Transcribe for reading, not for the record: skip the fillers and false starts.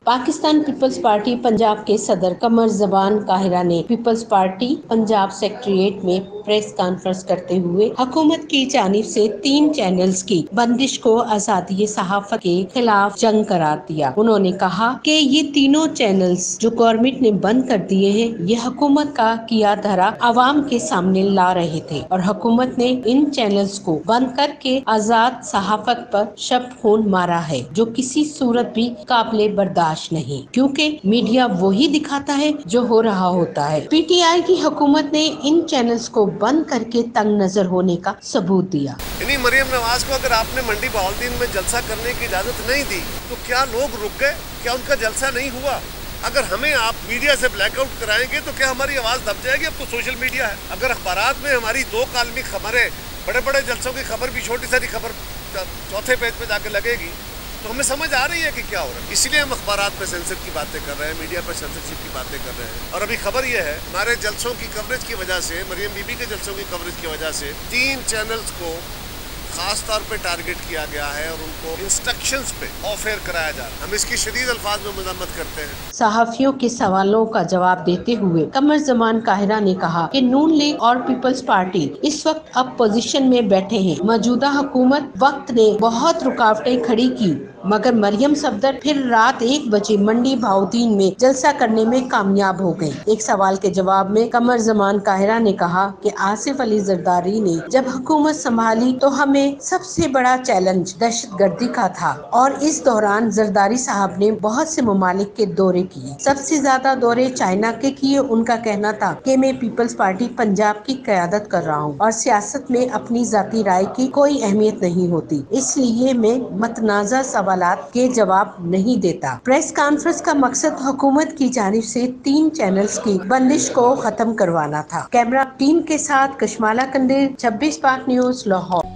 Pakistan peoples party Punjab के सदर कमर जबान काहिरा ने पीपल्स पार्टी पंजाब सेक्रेटेरिएट में प्रेस कॉन्फ्रेंस करते हुए हुकूमत की जानिब से 3 चैनल्स की बंदिश को आजादी सहाफत के खिलाफ जंग करार दिया। उन्होंने कहा कि ये तीनों चैनल्स जो गवर्नमेंट ने बंद कर दिए हैं, ये हुकूमत का किया धरा आवाम के सामने ला रहे थे और हुकूमत ने इन चैनल्स को बंद करके आजाद सहाफत पर शब खून मारा है, जो किसी सूरत भी काबिले बर्दाश्त नहीं, क्योंकि मीडिया वही दिखाता है जो हो रहा होता है। पीटीआई की हुकूमत ने इन चैनल्स को बंद करके तंग नजर होने का सबूत दिया। इन्हीं मरियम नवाज को अगर आपने मंडी बहाउद्दीन में जलसा करने की इजाजत नहीं दी तो क्या लोग रुक गए? क्या उनका जलसा नहीं हुआ? अगर हमें आप मीडिया से ब्लैकआउट कराएंगे तो क्या हमारी आवाज दब जाएगी? अब तो सोशल मीडिया है। अगर अखबारात में हमारी 2 कालमी खबरें, बड़े बड़े जलसों की खबर भी छोटी सारी खबर चौथे पेज पे जाके लगेगी तो हमें समझ आ रही है कि क्या हो रहा है। इसलिए हम अखबारात पे सेंसर की बातें कर रहे हैं, मीडिया पे सेंसरशिप की बातें कर रहे हैं। और अभी खबर यह है, हमारे जलसों की कवरेज की वजह से, मरियम बीबी के जलसों की कवरेज की वजह से 3 चैनल्स को खास तौर पे टारगेट किया गया है और उनको इंस्ट्रक्शंस पे ऑफ एयर कराया जा रहा है। हम इसकी शदीद अल्फाज में मजम्मत करते हैं। सहाफियों के सवालों का जवाब देते हुए कमर जमान काहिरा ने कहा कि नून लीग और पीपल्स पार्टी इस वक्त अपोजिशन में बैठे हैं। मौजूदा हुकूमत वक्त ने बहुत रुकावटें खड़ी की, मगर मरियम सफदर फिर रात 1 बजे मंडी बहाउद्दीन में जलसा करने में कामयाब हो गयी। एक सवाल के जवाब में कमर जमान काहिरा ने कहा कि आसिफ अली जरदारी ने जब हुकूमत संभाली तो हमें सबसे बड़ा चैलेंज दहशतगर्दी का था और इस दौरान जरदारी साहब ने बहुत से ममालिक के दौरे किए। सबसे ज्यादा दौरे चाइना के किए। उनका कहना था कि मैं पीपल्स पार्टी पंजाब की क़यादत कर रहा हूँ और सियासत में अपनी जाती राय की कोई अहमियत नहीं होती, इसलिए मैं मतनाज़ा सवालात के जवाब नहीं देता। प्रेस कॉन्फ्रेंस का मकसद हुकूमत की जानिब से 3 चैनल्स की बंदिश को खत्म करवाना था। कैमरा टीम के साथ कशमाला कंदील, 26 पाक न्यूज़, लाहौर।